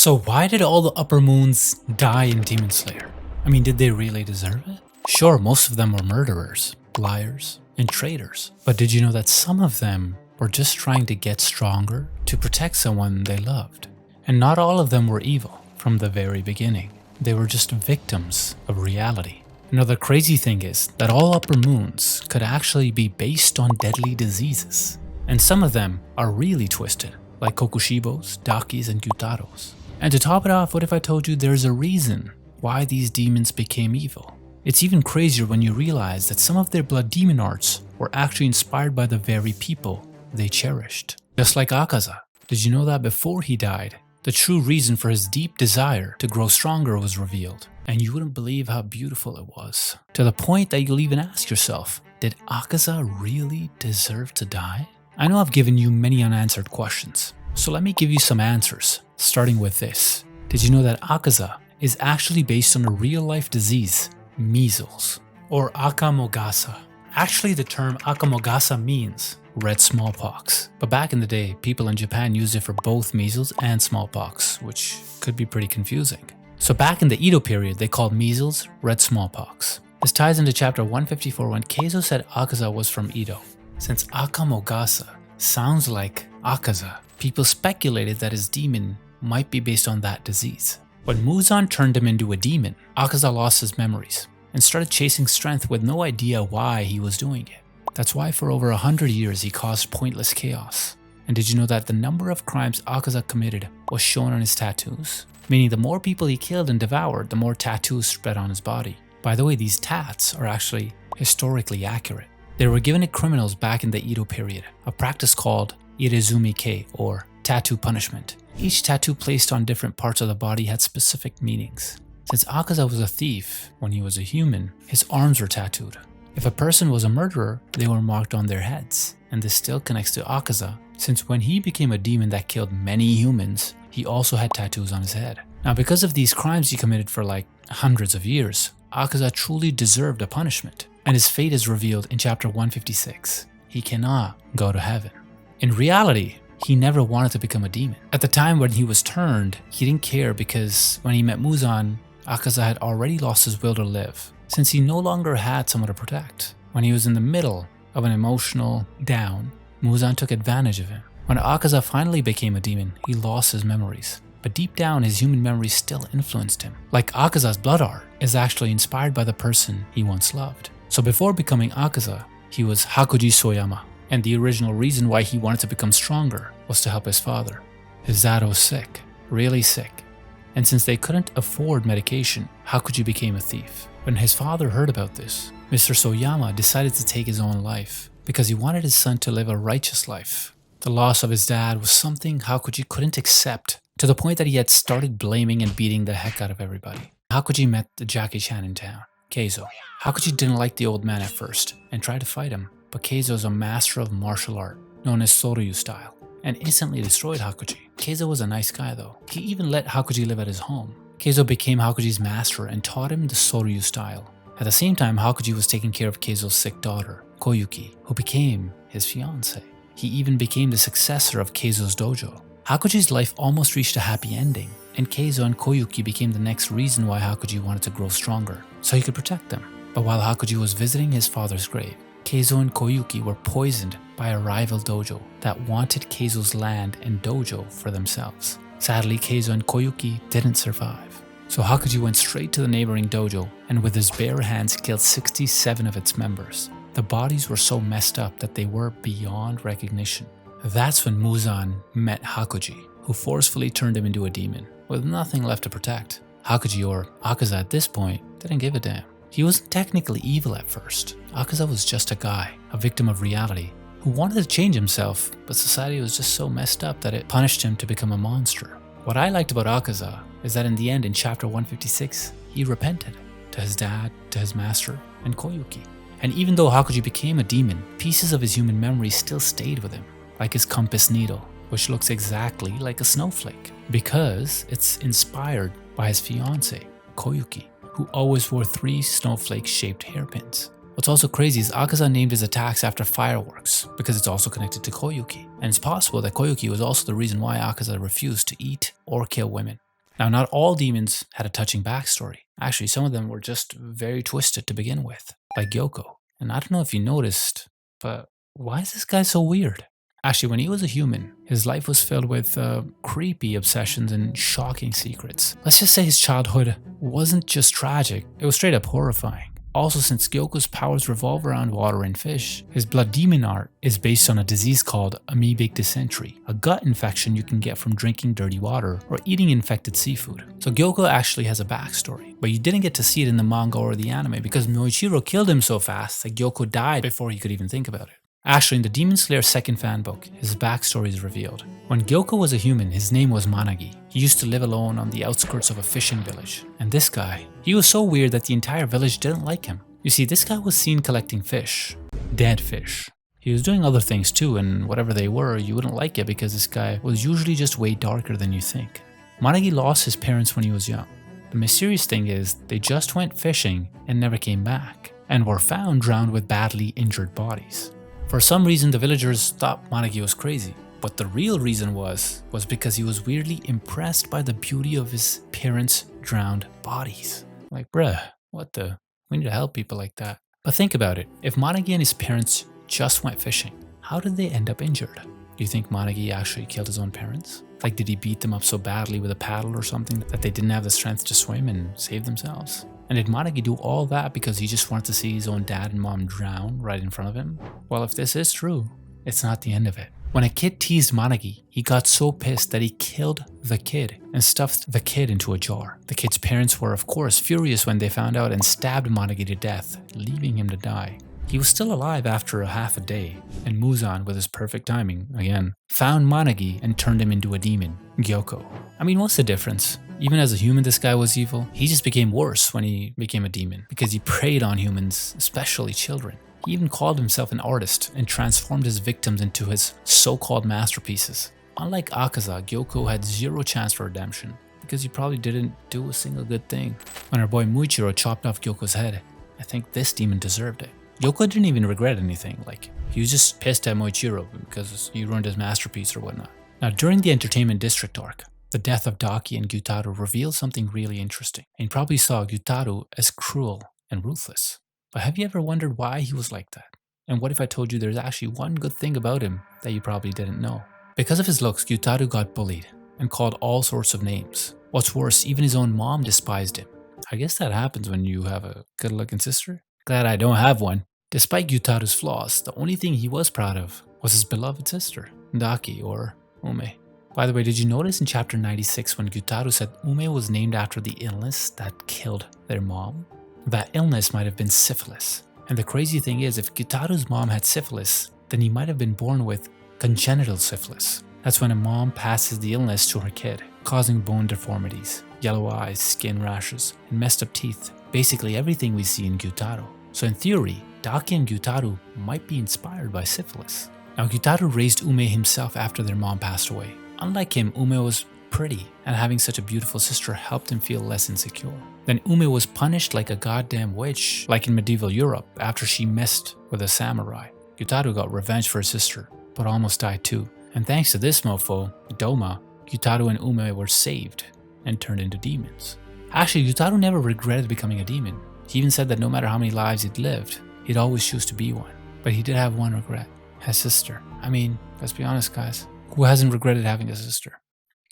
So why did all the upper moons die in Demon Slayer? I mean, did they really deserve it? Sure, most of them were murderers, liars, and traitors. But did you know that some of them were just trying to get stronger to protect someone they loved? And not all of them were evil from the very beginning. They were just victims of reality. Another crazy thing is that all upper moons could actually be based on deadly diseases. And some of them are really twisted, like Kokushibos, Dakis, and Gyutaros. And to top it off, what if I told you there's a reason why these demons became evil? It's even crazier when you realize that some of their blood demon arts were actually inspired by the very people they cherished. Just like Akaza. Did you know that before he died, the true reason for his deep desire to grow stronger was revealed? And you wouldn't believe how beautiful it was. To the point that you'll even ask yourself, did Akaza really deserve to die? I know I've given you many unanswered questions, so let me give you some answers, starting with this. Did you know that Akaza is actually based on a real-life disease, measles, or akamogasa? Actually, the term akamogasa means red smallpox, but back in the day, people in Japan used it for both measles and smallpox, which could be pretty confusing. So back in the Edo period, they called measles red smallpox. This ties into chapter 154 when Keizo said Akaza was from Edo. Since akamogasa sounds like Akaza, people speculated that his demon might be based on that disease. When Muzan turned him into a demon, Akaza lost his memories and started chasing strength with no idea why he was doing it. That's why for over 100 years he caused pointless chaos. And did you know that the number of crimes Akaza committed was shown on his tattoos? Meaning the more people he killed and devoured, the more tattoos spread on his body. By the way, these tats are actually historically accurate. They were given to criminals back in the Edo period, a practice called irezumi-kei, or tattoo punishment. Each tattoo placed on different parts of the body had specific meanings. Since Akaza was a thief when he was a human, his arms were tattooed. If a person was a murderer, they were marked on their heads. And this still connects to Akaza, since when he became a demon that killed many humans, he also had tattoos on his head. Now, because of these crimes he committed for like hundreds of years, Akaza truly deserved a punishment. And his fate is revealed in chapter 156. He cannot go to heaven. In reality, he never wanted to become a demon. At the time when he was turned, he didn't care because when he met Muzan, Akaza had already lost his will to live, since he no longer had someone to protect. When he was in the middle of an emotional down, Muzan took advantage of him. When Akaza finally became a demon, he lost his memories. But deep down, his human memories still influenced him. Like Akaza's blood art is actually inspired by the person he once loved. So before becoming Akaza, he was Hakuji Soyama, and the original reason why he wanted to become stronger was to help his father. His dad was sick, really sick, and since they couldn't afford medication, Hakuji became a thief. When his father heard about this, Mr. Soyama decided to take his own life because he wanted his son to live a righteous life. The loss of his dad was something Hakuji couldn't accept, to the point that he had started blaming and beating the heck out of everybody. Hakuji met the Jackie Chan in town, Keizo. Hakuji didn't like the old man at first and tried to fight him, but Keizo is a master of martial art, known as Soryu style, and instantly destroyed Hakuji. Keizo was a nice guy though. He even let Hakuji live at his home. Keizo became Hakuji's master and taught him the Soryu style. At the same time, Hakuji was taking care of Keizo's sick daughter, Koyuki, who became his fiancée. He even became the successor of Keizo's dojo. Hakuji's life almost reached a happy ending, and Keizo and Koyuki became the next reason why Hakuji wanted to grow stronger, so he could protect them. But while Hakuji was visiting his father's grave, Keizo and Koyuki were poisoned by a rival dojo that wanted Keizo's land and dojo for themselves. Sadly, Keizo and Koyuki didn't survive. So Hakuji went straight to the neighboring dojo and with his bare hands killed 67 of its members. The bodies were so messed up that they were beyond recognition. That's when Muzan met Hakuji, who forcefully turned him into a demon, with nothing left to protect. Hakuji, or Akaza at this point, didn't give a damn. He wasn't technically evil at first. Akaza was just a guy, a victim of reality, who wanted to change himself, but society was just so messed up that it punished him to become a monster. What I liked about Akaza is that in the end, in chapter 156, he repented to his dad, to his master, and Koyuki. And even though Hakuji became a demon, pieces of his human memory still stayed with him, like his compass needle, which looks exactly like a snowflake, because it's inspired by his fiancée, Koyuki, who always wore 3 snowflake-shaped hairpins. What's also crazy is Akaza named his attacks after fireworks, because it's also connected to Koyuki. And it's possible that Koyuki was also the reason why Akaza refused to eat or kill women. Now, not all demons had a touching backstory. Actually, some of them were just very twisted to begin with, like Gyokko. And I don't know if you noticed, but why is this guy so weird? Actually, when he was a human, his life was filled with creepy obsessions and shocking secrets. Let's just say his childhood wasn't just tragic, it was straight up horrifying. Also, since Gyokko's powers revolve around water and fish, his blood demon art is based on a disease called amoebic dysentery, a gut infection you can get from drinking dirty water or eating infected seafood. So Gyokko actually has a backstory, but you didn't get to see it in the manga or the anime because Moichiro killed him so fast that Gyokko died before he could even think about it. Actually, in the Demon Slayer second fan book, his backstory is revealed. When Gyokko was a human, his name was Managi. He used to live alone on the outskirts of a fishing village. And this guy, he was so weird that the entire village didn't like him. You see, this guy was seen collecting fish. Dead fish. He was doing other things too, and whatever they were, you wouldn't like it because this guy was usually just way darker than you think. Managi lost his parents when he was young. The mysterious thing is, they just went fishing and never came back, and were found drowned with badly injured bodies. For some reason, the villagers thought Managi was crazy, but the real reason was because he was weirdly impressed by the beauty of his parents' drowned bodies. Like, bruh, what the? We need to help people like that. But think about it, if Managi and his parents just went fishing, how did they end up injured? Do you think Managi actually killed his own parents? Like, did he beat them up so badly with a paddle or something that they didn't have the strength to swim and save themselves? And did Managi do all that because he just wanted to see his own dad and mom drown right in front of him? Well, if this is true, it's not the end of it. When a kid teased Managi, he got so pissed that he killed the kid and stuffed the kid into a jar. The kid's parents were, of course, furious when they found out and stabbed Managi to death, leaving him to die. He was still alive after a half a day, and Muzan, with his perfect timing, again, found Managi and turned him into a demon, Gyokko. I mean, what's the difference? Even as a human, this guy was evil. He just became worse when he became a demon, because he preyed on humans, especially children. He even called himself an artist and transformed his victims into his so-called masterpieces. Unlike Akaza, Gyokko had zero chance for redemption, because he probably didn't do a single good thing. When our boy Moichiro chopped off Gyokko's head, I think this demon deserved it. Gyokko didn't even regret anything, like, he was just pissed at Moichiro because he ruined his masterpiece or whatnot. Now, during the Entertainment District arc, the death of Daki and Gyutaro revealed something really interesting, and you probably saw Gyutaro as cruel and ruthless. But have you ever wondered why he was like that? And what if I told you there's actually one good thing about him that you probably didn't know? Because of his looks, Gyutaro got bullied and called all sorts of names. What's worse, even his own mom despised him. I guess that happens when you have a good-looking sister. Glad I don't have one. Despite Gyutaro's flaws, the only thing he was proud of was his beloved sister, Daki or Ume. By the way, did you notice in chapter 96 when Gyutaro said Ume was named after the illness that killed their mom? That illness might have been syphilis. And the crazy thing is, if Gyutaro's mom had syphilis, then he might have been born with congenital syphilis. That's when a mom passes the illness to her kid, causing bone deformities, yellow eyes, skin rashes, and messed up teeth. Basically everything we see in Gyutaro. So in theory, Daki and Gyutaro might be inspired by syphilis. Now Gyutaro raised Ume himself after their mom passed away. Unlike him, Ume was pretty, and having such a beautiful sister helped him feel less insecure. Then Ume was punished like a goddamn witch, like in medieval Europe, after she messed with a samurai. Gyutaro got revenge for his sister, but almost died too. And thanks to this mofo, Doma, Gyutaro and Ume were saved and turned into demons. Actually, Gyutaro never regretted becoming a demon. He even said that no matter how many lives he'd lived, he'd always choose to be one. But he did have one regret, his sister. I mean, let's be honest guys, who hasn't regretted having a sister?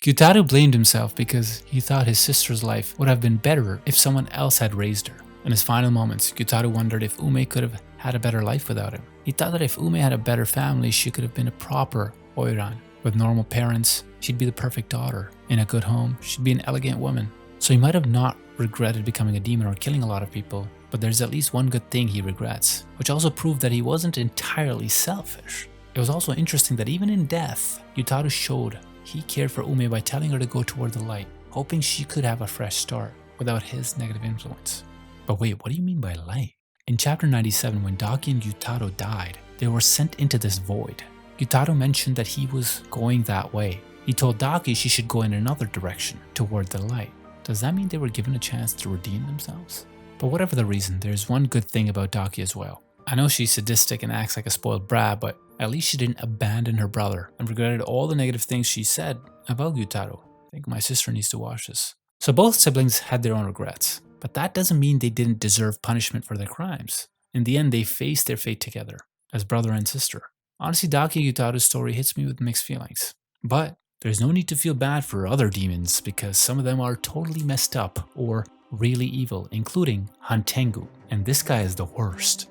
Gyutaro blamed himself because he thought his sister's life would have been better if someone else had raised her. In his final moments, Gyutaro wondered if Ume could have had a better life without him. He thought that if Ume had a better family, she could have been a proper Oiran. With normal parents, she'd be the perfect daughter. In a good home, she'd be an elegant woman. So he might have not regretted becoming a demon or killing a lot of people, but there's at least one good thing he regrets, which also proved that he wasn't entirely selfish. It was also interesting that even in death, Gyutaro showed he cared for Ume by telling her to go toward the light, hoping she could have a fresh start without his negative influence. But wait, what do you mean by light? In chapter 97, when Daki and Gyutaro died, they were sent into this void. Gyutaro mentioned that he was going that way. He told Daki she should go in another direction, toward the light. Does that mean they were given a chance to redeem themselves? But whatever the reason, there's one good thing about Daki as well. I know she's sadistic and acts like a spoiled brat, but at least she didn't abandon her brother and regretted all the negative things she said about Gyutaro. I think my sister needs to watch this. So both siblings had their own regrets, but that doesn't mean they didn't deserve punishment for their crimes. In the end, they faced their fate together, as brother and sister. Honestly, Daki and Gyutaro's story hits me with mixed feelings. But there's no need to feel bad for other demons because some of them are totally messed up or really evil, including Hantengu, and this guy is the worst.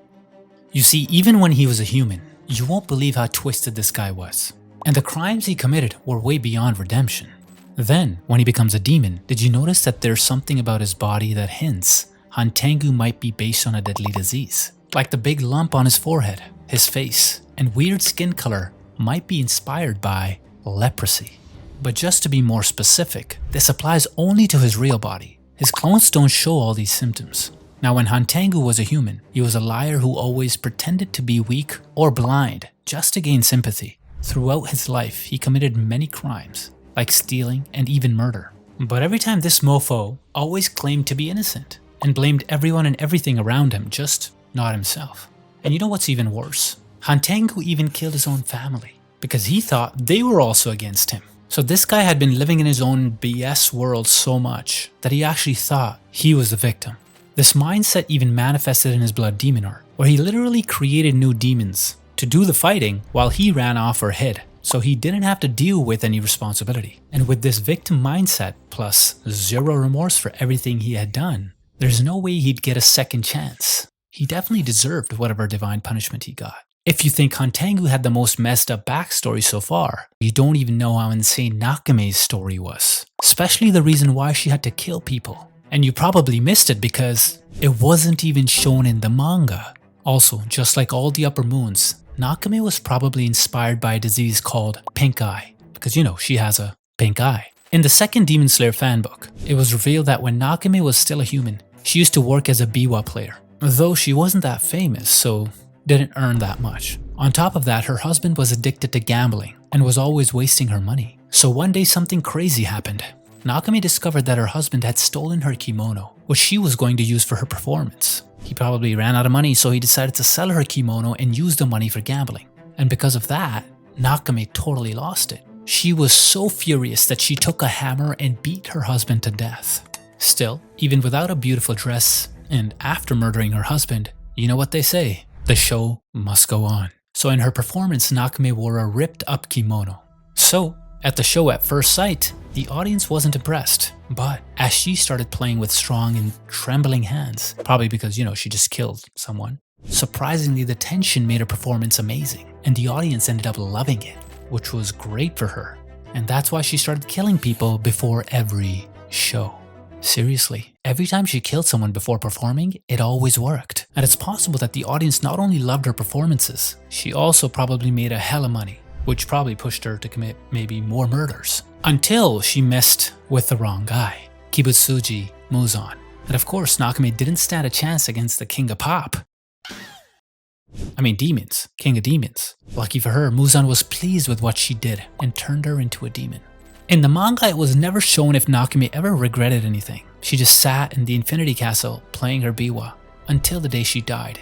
You see, even when he was a human, you won't believe how twisted this guy was. And the crimes he committed were way beyond redemption. Then, when he becomes a demon, did you notice that there's something about his body that hints Hantengu might be based on a deadly disease? Like the big lump on his forehead, his face, and weird skin color might be inspired by leprosy. But just to be more specific, this applies only to his real body. His clones don't show all these symptoms. Now when Hantengu was a human, he was a liar who always pretended to be weak or blind just to gain sympathy. Throughout his life, he committed many crimes, like stealing and even murder. But every time this mofo always claimed to be innocent and blamed everyone and everything around him, just not himself. And you know what's even worse? Hantengu even killed his own family because he thought they were also against him. So this guy had been living in his own BS world so much that he actually thought he was the victim. This mindset even manifested in his blood demon art, where he literally created new demons to do the fighting while he ran off or hid, so he didn't have to deal with any responsibility. And with this victim mindset plus zero remorse for everything he had done, there's no way he'd get a second chance. He definitely deserved whatever divine punishment he got. If you think Hantengu had the most messed up backstory so far, you don't even know how insane Nakime's story was, especially the reason why she had to kill people. And you probably missed it because it wasn't even shown in the manga. Also, just like all the upper moons, Nakime was probably inspired by a disease called pink eye, because you know, she has a pink eye. In the second Demon Slayer fanbook, it was revealed that when Nakime was still a human, she used to work as a biwa player, though she wasn't that famous, so didn't earn that much. On top of that, her husband was addicted to gambling and was always wasting her money. So one day something crazy happened. Nakime discovered that her husband had stolen her kimono, which she was going to use for her performance. He probably ran out of money, so he decided to sell her kimono and use the money for gambling. And because of that, Nakime totally lost it. She was so furious that she took a hammer and beat her husband to death. Still, even without a beautiful dress and after murdering her husband, you know what they say, the show must go on. So in her performance, Nakime wore a ripped up kimono. So, at the show at first sight, the audience wasn't impressed. But as she started playing with strong and trembling hands, probably because, you know, she just killed someone, surprisingly the tension made her performance amazing. And the audience ended up loving it, which was great for her. And that's why she started killing people before every show. Seriously, every time she killed someone before performing, it always worked. And it's possible that the audience not only loved her performances, she also probably made a hell of money, which probably pushed her to commit maybe more murders. Until she messed with the wrong guy, Kibutsuji Muzan. And of course, Nakime didn't stand a chance against the king of pop. Demons. King of demons. Lucky for her, Muzan was pleased with what she did and turned her into a demon. In the manga, it was never shown if Nakime ever regretted anything. She just sat in the Infinity Castle playing her biwa until the day she died.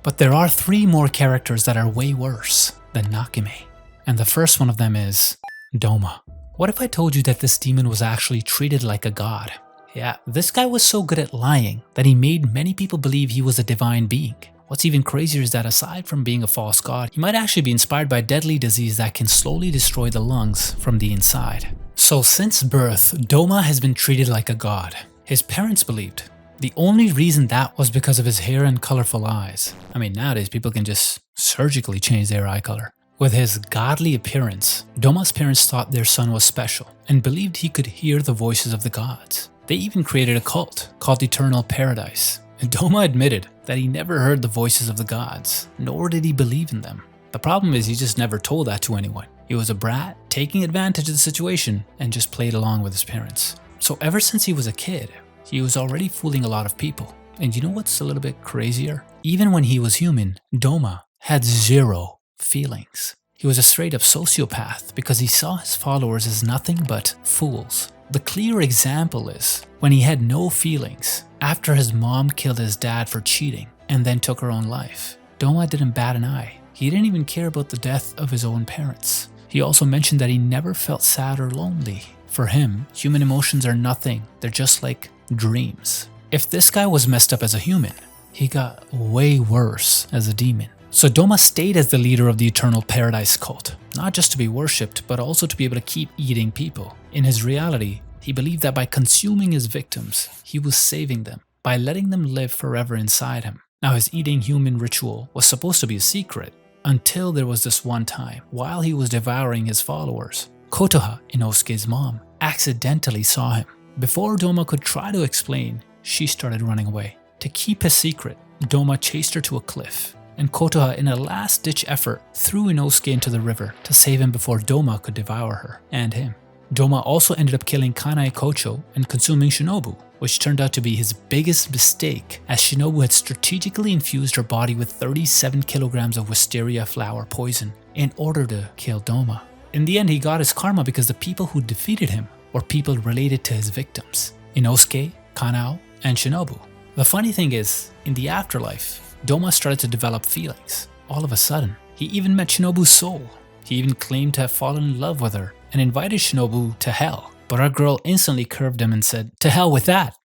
But there are 3 more characters that are way worse than Nakime. And the first one of them is Doma. What if I told you that this demon was actually treated like a god? Yeah, this guy was so good at lying that he made many people believe he was a divine being. What's even crazier is that aside from being a false god, he might actually be inspired by a deadly disease that can slowly destroy the lungs from the inside. So since birth, Doma has been treated like a god. His parents believed. The only reason that was because of his hair and colorful eyes. Nowadays people can just surgically change their eye color. With his godly appearance, Doma's parents thought their son was special and believed he could hear the voices of the gods. They even created a cult called Eternal Paradise. And Doma admitted that he never heard the voices of the gods, nor did he believe in them. The problem is he just never told that to anyone. He was a brat, taking advantage of the situation, and just played along with his parents. So ever since he was a kid, he was already fooling a lot of people. And you know what's a little bit crazier? Even when he was human, Doma had 0 feelings. He was a straight up sociopath because he saw his followers as nothing but fools. The clear example is when he had no feelings after his mom killed his dad for cheating and then took her own life. Doma didn't bat an eye. He didn't even care about the death of his own parents. He also mentioned that he never felt sad or lonely For him, human emotions are nothing. They're just like dreams. If this guy was messed up as a human, he got way worse as a demon. So Doma stayed as the leader of the Eternal Paradise cult, not just to be worshipped, but also to be able to keep eating people. In his reality, he believed that by consuming his victims, he was saving them, by letting them live forever inside him. Now his eating human ritual was supposed to be a secret, until there was this one time, while he was devouring his followers, Kotoha, Inosuke's mom, accidentally saw him. Before Doma could try to explain, she started running away. To keep his secret, Doma chased her to a cliff, and Kotoha, in a last-ditch effort, threw Inosuke into the river to save him before Doma could devour her and him. Doma also ended up killing Kanai Kocho and consuming Shinobu, which turned out to be his biggest mistake, as Shinobu had strategically infused her body with 37 kilograms of wisteria flower poison in order to kill Doma. In the end, he got his karma because the people who defeated him were people related to his victims, Inosuke, Kanao, and Shinobu. The funny thing is, in the afterlife, Doma started to develop feelings. All of a sudden, he even met Shinobu's soul. He even claimed to have fallen in love with her and invited Shinobu to hell. But our girl instantly curved him and said, "To hell with that."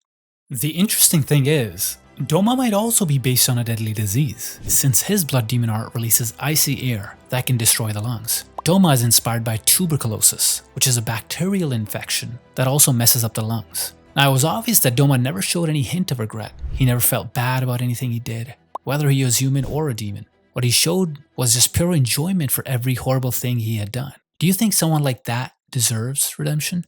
The interesting thing is, Doma might also be based on a deadly disease, since his blood demon art releases icy air that can destroy the lungs. Doma is inspired by tuberculosis, which is a bacterial infection that also messes up the lungs. Now, it was obvious that Doma never showed any hint of regret. He never felt bad about anything he did, whether he was human or a demon. What he showed was just pure enjoyment for every horrible thing he had done. Do you think someone like that deserves redemption?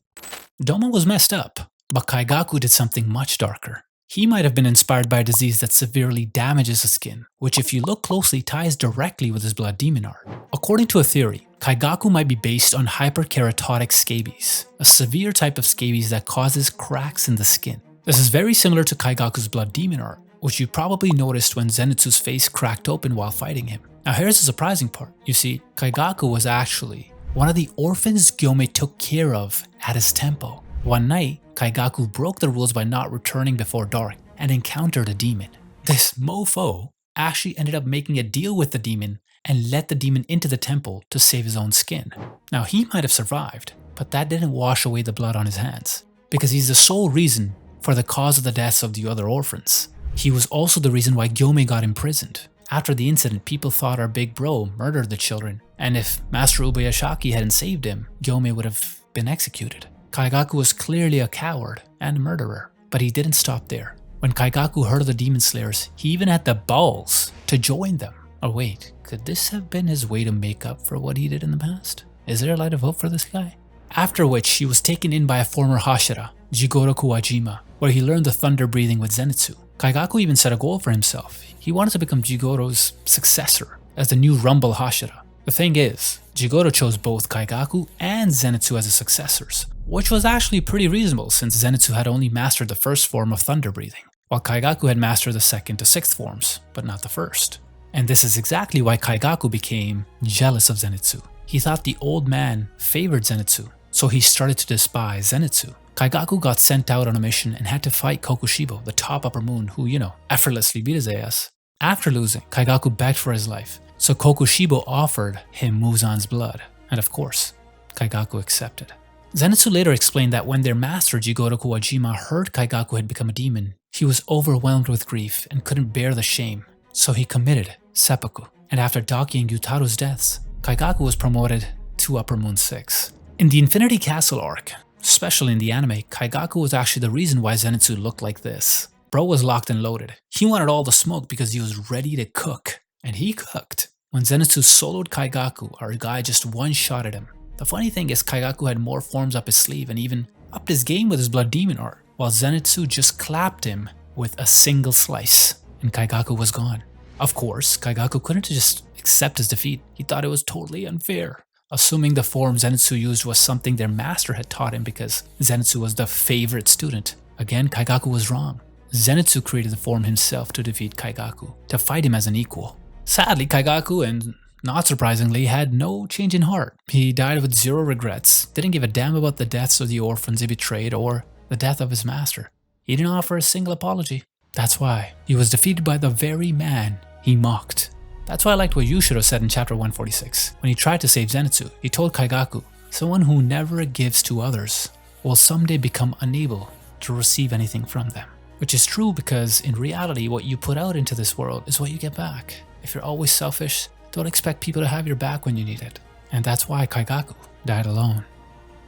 Doma was messed up, but Kaigaku did something much darker. He might have been inspired by a disease that severely damages the skin, which if you look closely ties directly with his blood demon art. According to a theory, Kaigaku might be based on hyperkeratotic scabies, a severe type of scabies that causes cracks in the skin. This is very similar to Kaigaku's blood demon art, which you probably noticed when Zenitsu's face cracked open while fighting him. Now here's the surprising part. You see, Kaigaku was actually one of the orphans Gyome took care of at his temple. One night, Kaigaku broke the rules by not returning before dark and encountered a demon. This mofo actually ended up making a deal with the demon and let the demon into the temple to save his own skin. Now he might have survived, but that didn't wash away the blood on his hands, because he's the sole reason for the cause of the deaths of the other orphans. He was also the reason why Gyome got imprisoned. After the incident, people thought our big bro murdered the children, and if Master Ubuyashiki hadn't saved him, Gyome would have been executed. Kaigaku was clearly a coward and a murderer, but he didn't stop there. When Kaigaku heard of the demon slayers, he even had the balls to join them. Or wait, could this have been his way to make up for what he did in the past? Is there a light of hope for this guy? After which, he was taken in by a former Hashira, Jigoro Kuwajima, where he learned the thunder breathing with Zenitsu. Kaigaku even set a goal for himself. He wanted to become Jigoro's successor as the new Rumble Hashira. The thing is, Jigoro chose both Kaigaku and Zenitsu as his successors, which was actually pretty reasonable since Zenitsu had only mastered the first form of thunder breathing, while Kaigaku had mastered the second to sixth forms, but not the first. And this is exactly why Kaigaku became jealous of Zenitsu. He thought the old man favored Zenitsu, so he started to despise Zenitsu. Kaigaku got sent out on a mission and had to fight Kokushibo, the top upper moon who, effortlessly beat his ass. After losing, Kaigaku begged for his life, so Kokushibo offered him Muzan's blood, and of course, Kaigaku accepted. Zenitsu later explained that when their master Jigoro Kuwajima heard Kaigaku had become a demon, he was overwhelmed with grief and couldn't bear the shame, so he committed seppuku. And after Daki and Gyutaro's deaths, Kaigaku was promoted to Upper Moon 6. In the Infinity Castle arc, especially in the anime, Kaigaku was actually the reason why Zenitsu looked like this. Bro was locked and loaded. He wanted all the smoke because he was ready to cook. And he cooked. When Zenitsu soloed Kaigaku, our guy just one-shotted him. The funny thing is Kaigaku had more forms up his sleeve and even upped his game with his blood demon art, while Zenitsu just clapped him with a single slice, and Kaigaku was gone. Of course, Kaigaku couldn't just accept his defeat. He thought it was totally unfair, assuming the form Zenitsu used was something their master had taught him because Zenitsu was the favorite student. Again, Kaigaku was wrong. Zenitsu created the form himself to defeat Kaigaku, to fight him as an equal. Sadly, Kaigaku, and not surprisingly, had no change in heart. He died with zero regrets, didn't give a damn about the deaths of the orphans he betrayed or the death of his master. He didn't offer a single apology. That's why he was defeated by the very man he mocked. That's why I liked what Yushiro said in chapter 146. When he tried to save Zenitsu, he told Kaigaku, "Someone who never gives to others will someday become unable to receive anything from them. Which is true because in reality, what you put out into this world is what you get back. If you're always selfish, don't expect people to have your back when you need it. And that's why Kaigaku died alone.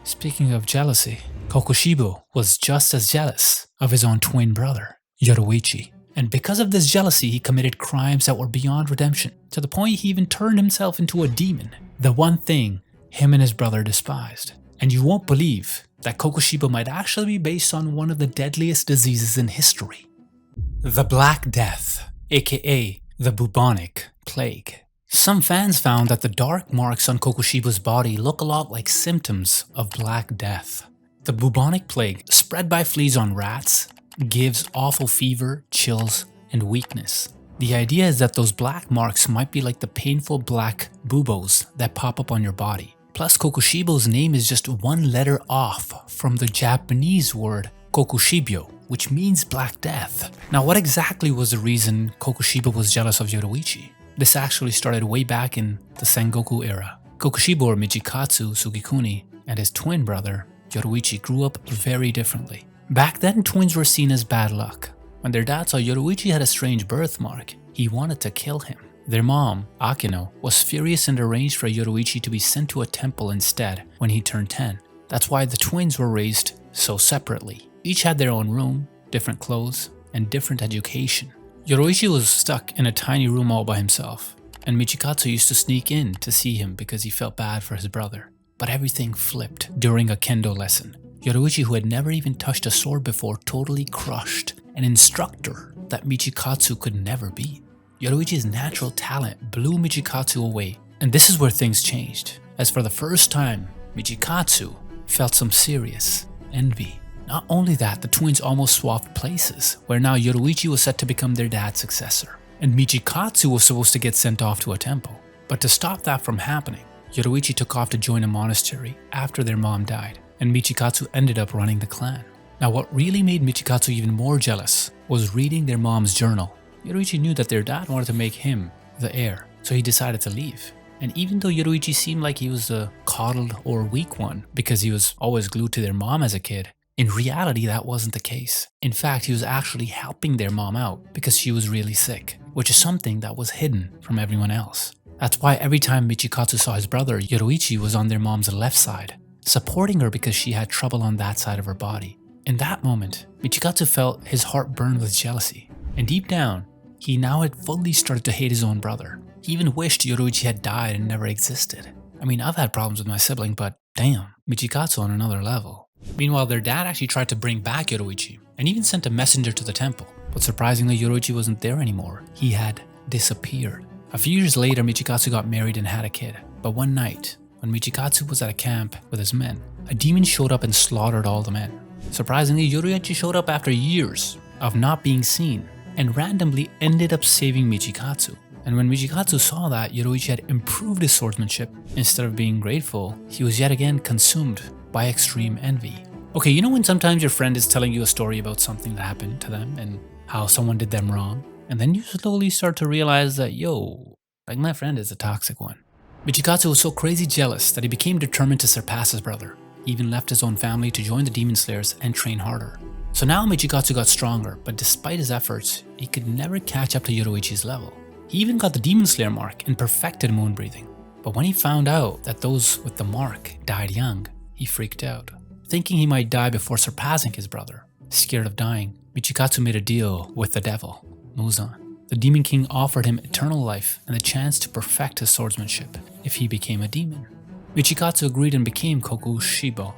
Speaking of jealousy, Kokushibo was just as jealous of his own twin brother, Yoriichi. And because of this jealousy, he committed crimes that were beyond redemption, to the point he even turned himself into a demon, the one thing him and his brother despised. And you won't believe that Kokushibo might actually be based on one of the deadliest diseases in history. The Black Death, aka the bubonic plague. Some fans found that the dark marks on Kokushibo's body look a lot like symptoms of Black Death. The bubonic plague, spread by fleas on rats, gives awful fever, chills, and weakness. The idea is that those black marks might be like the painful black buboes that pop up on your body. Plus, Kokushibo's name is just one letter off from the Japanese word Kokushibo, which means Black Death. Now, what exactly was the reason Kokushibo was jealous of Yoriichi? This actually started way back in the Sengoku era. Kokushibo, or Michikatsu Sugikuni, and his twin brother, Yoriichi, grew up very differently. Back then, twins were seen as bad luck. When their dad saw Yoriichi had a strange birthmark, he wanted to kill him. Their mom, Akino, was furious and arranged for Yoriichi to be sent to a temple instead when he turned 10. That's why the twins were raised so separately. Each had their own room, different clothes, and different education. Yoriichi was stuck in a tiny room all by himself, and Michikatsu used to sneak in to see him because he felt bad for his brother. But everything flipped during a kendo lesson. Yoriichi, who had never even touched a sword before, totally crushed an instructor that Michikatsu could never beat. Yoriichi's natural talent blew Michikatsu away, and this is where things changed, as for the first time, Michikatsu felt some serious envy. Not only that, the twins almost swapped places, where now Yoriichi was set to become their dad's successor, and Michikatsu was supposed to get sent off to a temple. But to stop that from happening, Yoriichi took off to join a monastery after their mom died, and Michikatsu ended up running the clan. Now, what really made Michikatsu even more jealous was reading their mom's journal. Yoriichi knew that their dad wanted to make him the heir, so he decided to leave. And even though Yoriichi seemed like he was the coddled or weak one because he was always glued to their mom as a kid, in reality that wasn't the case. In fact, he was actually helping their mom out because she was really sick, which is something that was hidden from everyone else. That's why every time Michikatsu saw his brother, Yoriichi was on their mom's left side, supporting her because she had trouble on that side of her body. In that moment, Michikatsu felt his heart burn with jealousy, and deep down, he now had fully started to hate his own brother. He even wished Yoriichi had died and never existed. I mean, I've had problems with my sibling, but damn, Michikatsu on another level. Meanwhile, their dad actually tried to bring back Yoriichi, and even sent a messenger to the temple. But surprisingly, Yoriichi wasn't there anymore. He had disappeared. A few years later, Michikatsu got married and had a kid. But one night, when Michikatsu was at a camp with his men, a demon showed up and slaughtered all the men. Surprisingly, Yoriichi showed up after years of not being seen, and randomly ended up saving Michikatsu. And when Michikatsu saw that Yoriichi had improved his swordsmanship, instead of being grateful, he was yet again consumed by extreme envy. Okay, you know when sometimes your friend is telling you a story about something that happened to them and how someone did them wrong, and then you slowly start to realize that, yo, like my friend is a toxic one. Michikatsu was so crazy jealous that he became determined to surpass his brother. He even left his own family to join the Demon Slayers and train harder. So now Michikatsu got stronger, but despite his efforts, he could never catch up to Yoriichi's level. He even got the Demon Slayer mark and perfected moon breathing. But when he found out that those with the mark died young, he freaked out, thinking he might die before surpassing his brother. Scared of dying, Michikatsu made a deal with the devil, Muzan. The Demon King offered him eternal life and the chance to perfect his swordsmanship if he became a demon. Michikatsu agreed and became Kokushibo.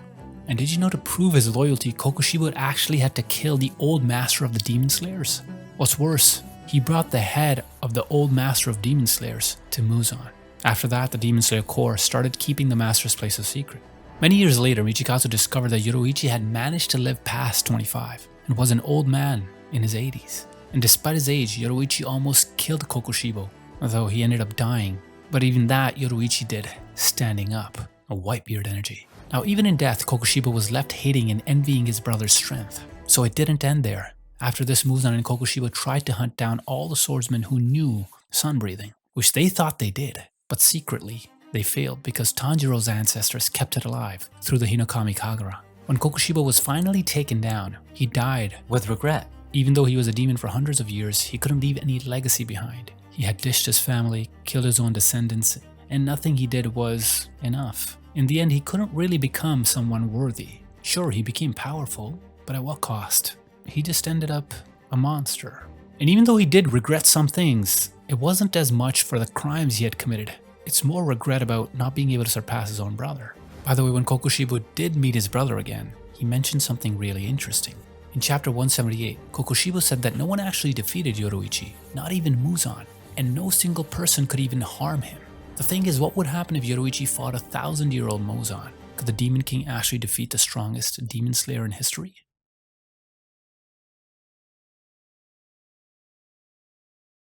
And did you know, to prove his loyalty, Kokushibo actually had to kill the old master of the Demon Slayers? What's worse, he brought the head of the old master of Demon Slayers to Muzan. After that, the Demon Slayer Corps started keeping the master's place a secret. Many years later, Michikatsu discovered that Yoriichi had managed to live past 25 and was an old man in his 80s. And despite his age, Yoriichi almost killed Kokushibo, although he ended up dying. But even that, Yoriichi did standing up, a Whitebeard energy. Now, even in death, Kokushibo was left hating and envying his brother's strength. So it didn't end there. After this, Muzan and Kokushibo tried to hunt down all the swordsmen who knew sun breathing, which they thought they did. But secretly, they failed because Tanjiro's ancestors kept it alive through the Hinokami Kagura. When Kokushibo was finally taken down, he died with regret. Even though he was a demon for hundreds of years, he couldn't leave any legacy behind. He had dished his family, killed his own descendants, and nothing he did was enough. In the end, he couldn't really become someone worthy. Sure, he became powerful, but at what cost? He just ended up a monster. And even though he did regret some things, it wasn't as much for the crimes he had committed. It's more regret about not being able to surpass his own brother. By the way, when Kokushibo did meet his brother again, he mentioned something really interesting. In chapter 178, Kokushibo said that no one actually defeated Yoriichi, not even Muzan, and no single person could even harm him. The thing is, what would happen if Yoriichi fought a 1,000-year-old Muzan? Could the Demon King actually defeat the strongest demon slayer in history?